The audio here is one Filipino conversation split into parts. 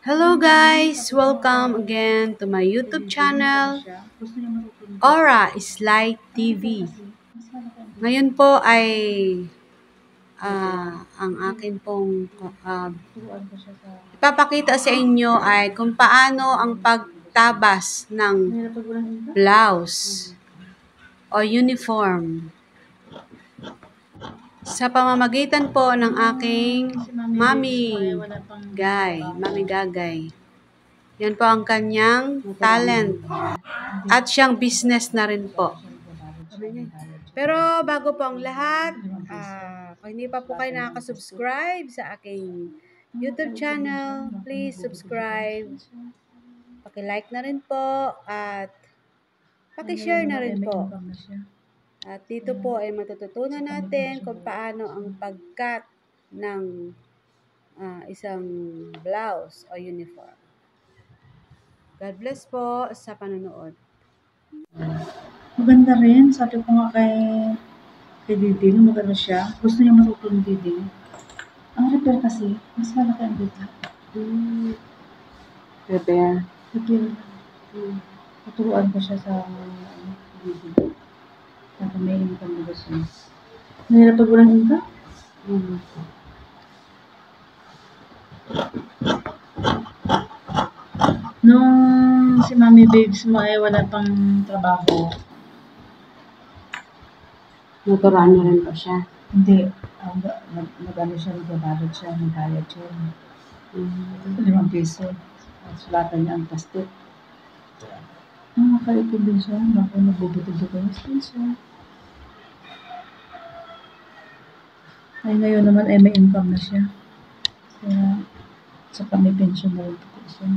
Hello guys! Welcome again to my YouTube channel, Aura Slide TV. Ngayon po ay ang akin pong ipapakita sa inyo ay kung paano ang pagtabas ng blouse o uniform sa pamamagitan po ng aking Mami Gagay. Yan po ang kanyang talent at siyang business na rin po. Pero bago po ang lahat, kung hindi pa po kayo nakaka-subscribe sa aking YouTube channel, please subscribe. Paki-like na rin po at paki-share na rin po. At dito po ay matututunan natin kung paano ang pag-cut ng isang blouse o uniform. God bless po sa panonood. Maganda rin. Sabi ko nga kay Diding, maganda siya. Gusto niya matutulong Diding. Ang repair kasi, mas malaki ang dita. Repair. Repair. Tuturuan ko siya sa Diding. Para may income na gusto niya. Mahirap pag walang income? Nung si Mami Babes mo ay wala pang trabaho, Naturuan niyo rin po siya. hindi. Nag-ano siya, nagbabalot siya, nagbayad siya. 5 piso. Sulatan niya ang plastic. Makaipin din siya. Baka nagbubuto-buto siya. Ay ngayon naman ay may income na siya. Kaya saka may pension na rin po siya.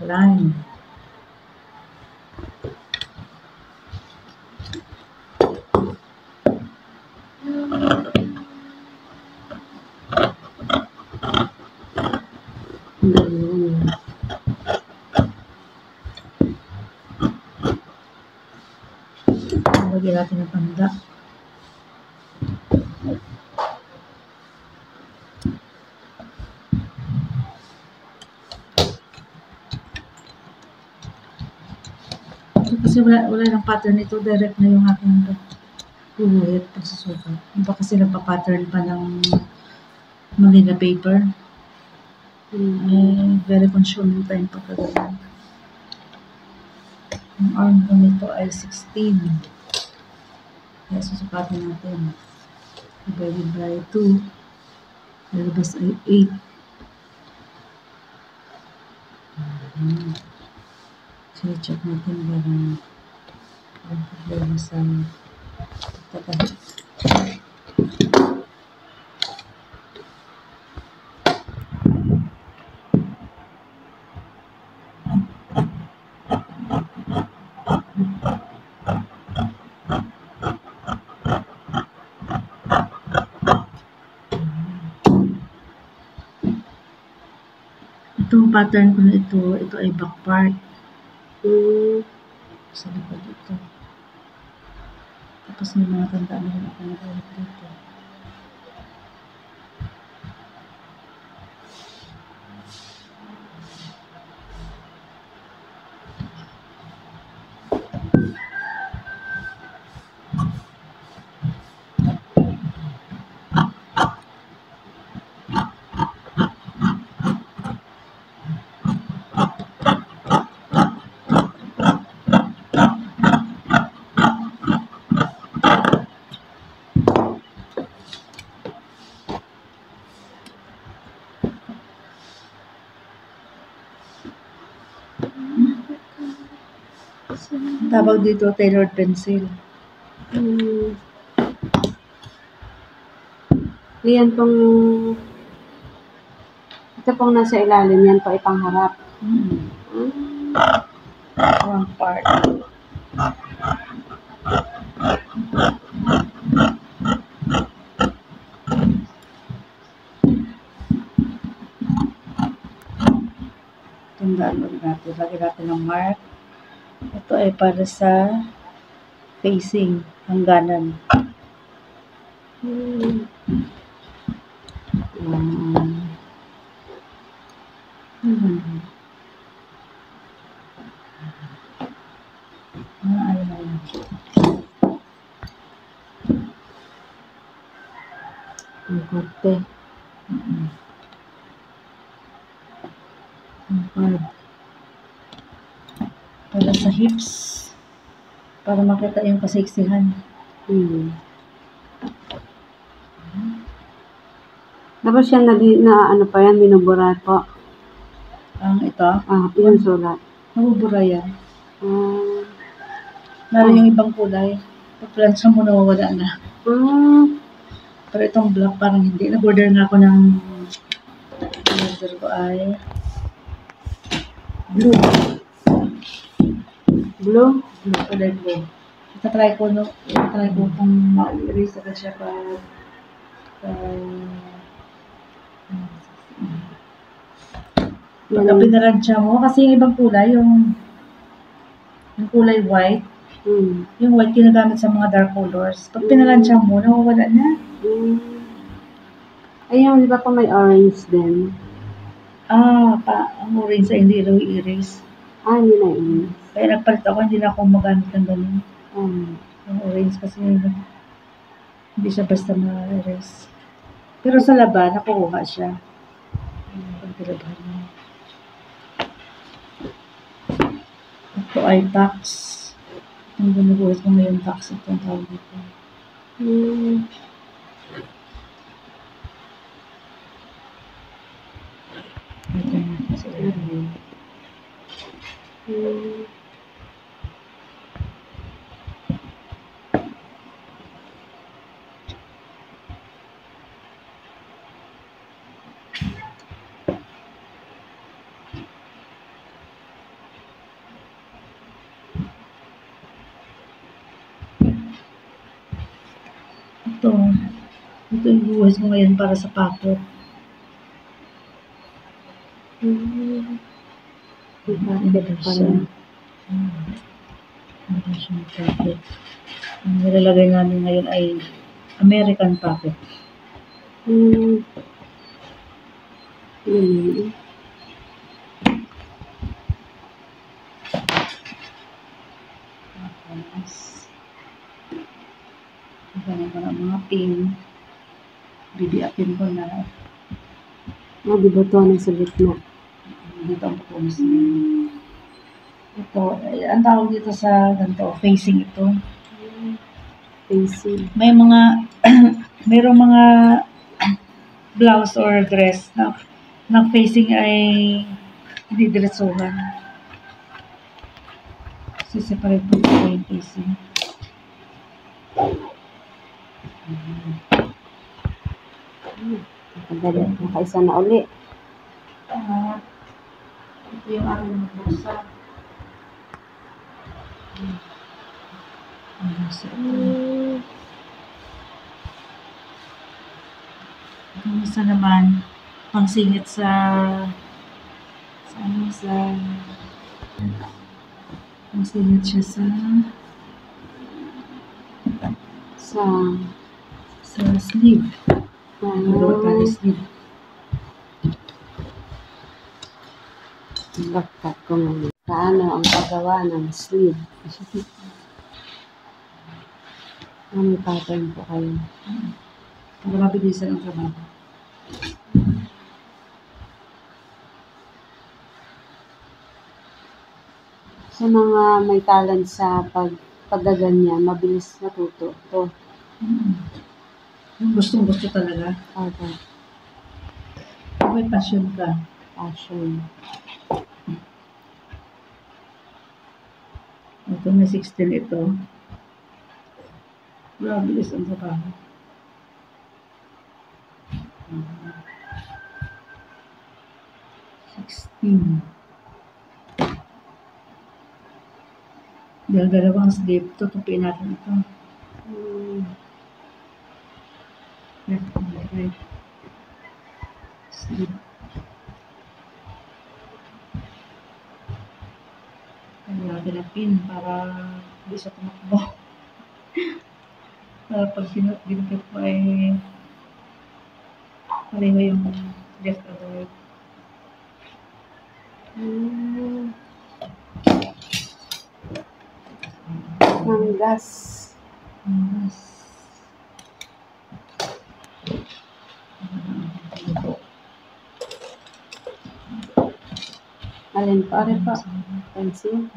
Line. Lagyan natin ng panda. Kasi wala ng pattern ito, direct na yung aking puhuhit pagsusukat. Iba kasi nagpa-pattern pa ng Manila paper. Very consuming time pa kagano'n. Ang arm ko nito ay 16. Kaya susukatin natin. Divided by 2. Lalabas ay 8. Check natin parang problema sa pagkakahit. Itong pattern ko na ito ay back part. Sa likod ito. Tapos may mga tanda na rin ako nag-ulit dito. Tawag dito, tailored pencil. Yan pong, ito pong nasa ilalim, yan po ipangharap. One part. Tandaan ulit natin. Lagyan natin ng mark. Ito ay para sa facing, hangganan. Ayun. Ang korte. Para sa hips. Para makita yung kasaiksihan. Tapos yan na ano pa yan, binubura po. Ang ito, Yung sulat. nabubura yan. Ah. Lalo yung ibang kulay. Pag plansya mo, nawawala na. Pero itong black parang hindi. Nag-order nga ako ng order ko ay blue. Blue? Blue, kulay blue. Itatry ko kung ma-erase agad siya pag pag pinaransya mo. Kasi yung ibang kulay, yung kulay white, yung white ginagamit sa mga dark colors. Pag pinaransya mo, nawawala na. Ayun, di ba pa may orange din? Ang orange ay hindi raw i-erase. Hindi na yun. Kaya nagpalit ako, hindi na ako magamit ng ganun. Yung orange kasi hindi siya basta ma-erase. Pero sa laban, nakukuha siya. Paglaban mo. Ito ay tax. Ang ginuguhit ko ngayon tax. Ito ang tawag dito. Ito na kasi ito yung buhos ko ngayon para sa pakot. Iba siya. Iba siyang pakot. Ang nilalagay namin ngayon ay American pakot. Ganyan ko ng mga pin. Bibiapin ko na. Di ba ito sa gitna? Dito ang pose. Ito, ang tawag dito sa ganito, facing ito. Facing. May mayroong mga blouse or dress na facing ay hindi diretsuhan. So, separate po yung facing. Nakaisa na uli. Ito yung aking blusa. Itong isa naman, pangsingit pangsingit siya sa sleeve. Lower sleeve. Bakit ko ngayon. Paano ang paggawa ng sleeve? May pattern po kayo. Para mabilisan ang trabaho. Sa mga may talent sa paggaganyan, mabilis natuto. Ito. Yung gustong-gusto talaga. May passion ka. Passion. Ito may 16 ito. Mabilis ang trabaho. Dahil dalawang sleeve, tutupin natin ito. Left and right. Sleeve. Kaya natin ang pin para hindi siya tumakbo. Para pag ginupit mo ay pareho yung left and right. Manggas. Yes. Alin pa? Alin pa? Pencil?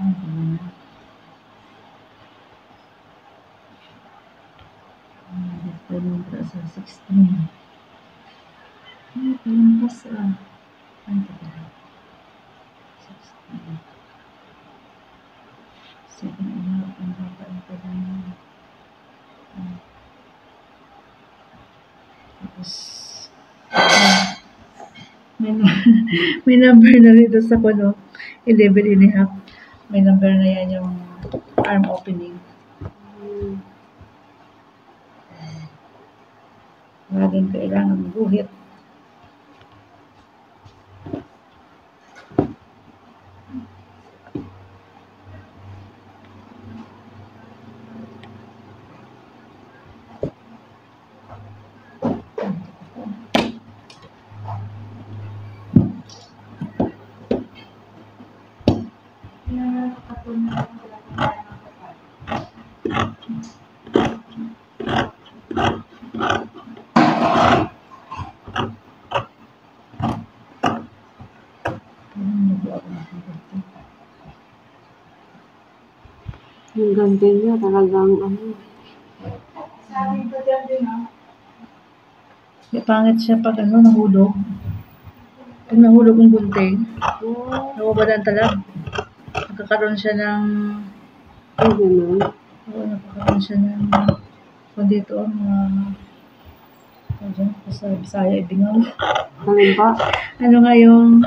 Sa 16. Ay, palampas ah. Ano ito ba? 16. 7 and a half. Ang bata ang pala niya. Tapos, may number na rito sa kuno. 11 and a half. May number na yan yung arm opening. Laging kailangan guhit. Yung ganda niya talagang ano. Pangit siya pag nahulog. Pag nahulog yung gunting, nawawalan talaga. Nagkakaroon siya ng... Ay, gano'n. Oo, nagkakaroon siya ng... Kung dito ang sa Bisaya, ibingaw. Alin pa? Ano nga yung...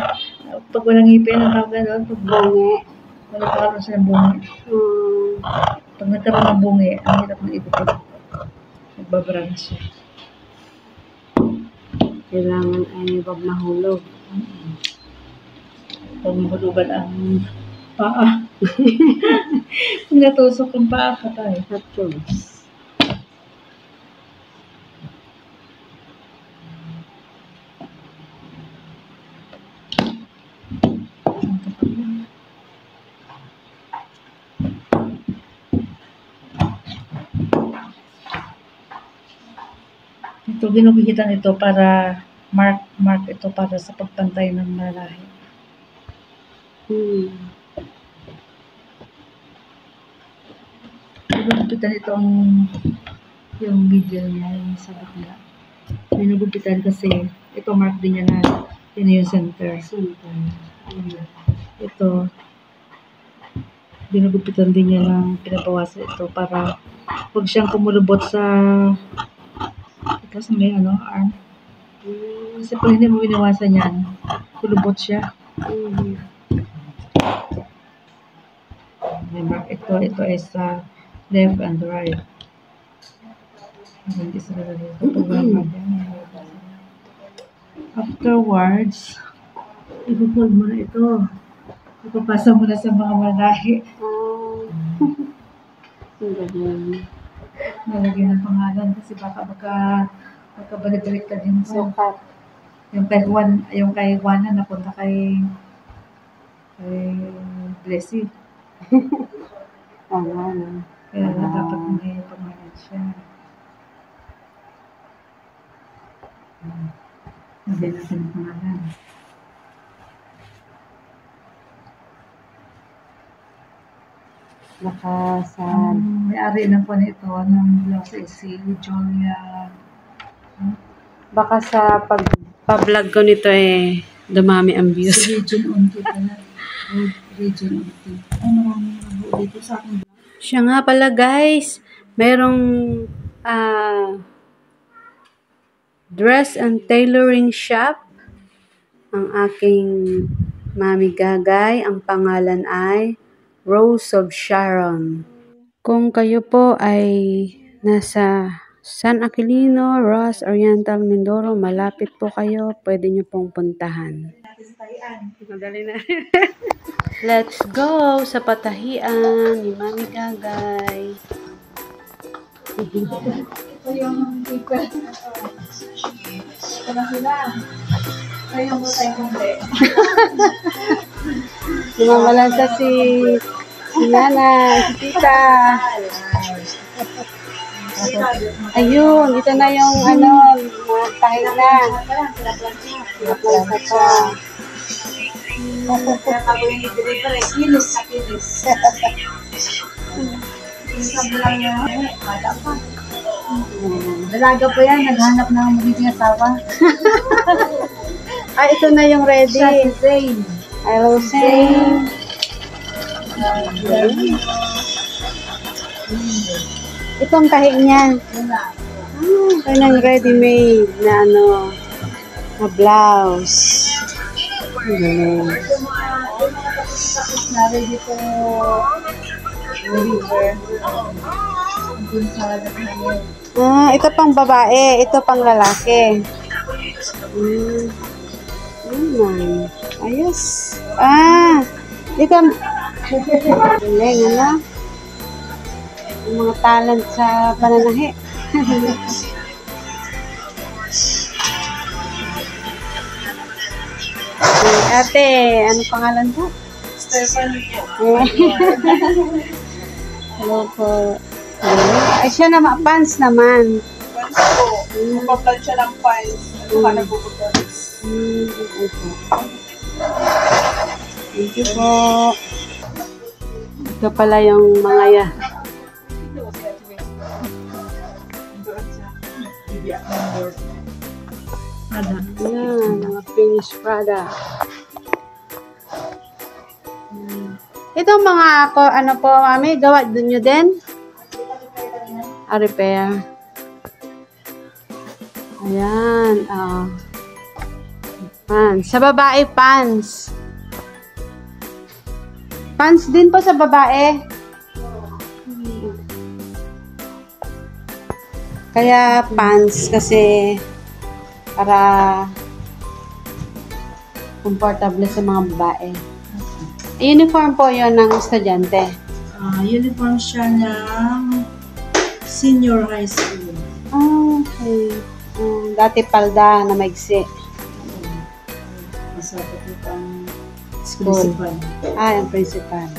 Pag walang ngipin, ang tawag gano'n, pag Bungi. nagkakaroon siya ng bungi. Pag nagkaroon ng bungi, ang hirap na ipipit. Nagbabranch siya. Kailangan ay wag mahulog. Pag mahulugan ang paa. Kung natusok ang paa, patay. Tattoos. Ito, ginugitan ito para mark ito para sa pagpantay ng malahi. Ginugitan ito yung video niya, yung sa bakla. Ginugitan kasi ito mark din niya na yun yung center. Ito, ginugupitan din niya ng pinabawasan ito para huwag siyang kumulubot sa ito sa may arm. Kasi pag hindi mo binawasan yan, kulubot siya. Ito ay sa left and right. Hindi sila dito. Afterwards, ipupull mo na ito. Ipapasa mo na sa mga malahi. Nalagyan ng pangalan kasi baka magkabalik-balik ka din sa Sukat. yung kay Juana napunta kay Blessy. Kaya dapat may pangalan siya. Nalagyan natin ng pangalan. Baka sa... May-ari na po nito ng blog si Julia. Baka sa pag-vlog ko nito dumami ang views. Si Region Unti pala. Region Unti. Ay, maraming nag-uwi dito sa akin. Siya nga pala guys, merong dress and tailoring shop. Ang aking Mami Gagay, ang pangalan ay Rose of Sharon. Kung kayo po ay nasa San Aquilino, Ross, Oriental, Mindoro, malapit po kayo, pwede nyo pong puntahan. Madali na. Let's go sa patahian ni Mami Gagay. Ito yung people. Ito na sila. Ito yung tayo kumbe. Lumamalansa si Nana, si Tita. Ayun, ito na yung mga tahi na. Lumamalansa pa. Kinis na kinis. Dalaga po yan, naghanap ng magiging asawa. Ay, ito na yung ready. Siya si Zane. Hello, Zane. Itong tahi niya. Ito ng ready-made na na blouse. Galing. Tapos na ready to deliver. Dun sa naghanap. Ito pang babae, ito pang lalaki. Ayos. Dito. Galing, yung mga talent sa pananahi. Ate, ano pangalan po? Stephanie po. Hello po. Ay, siya naman, pants naman. Once po, mapaplan siya ng files. Ano ka nagbubutones? Okay po. Thank you po. Ito pala yung mga mga finished product. Ito mga ano po, mami, gawa dun nyo din? Repair. Ayan, pants. Sa babae, pants. Pants din po sa babae. Kaya pants kasi para komportable sa mga babae. Uniform po yon ng estudyante. Uniform siya ng senior high school. Okay. Dati palda na maigsi. Masapit ito ang School. principal. Ang principal.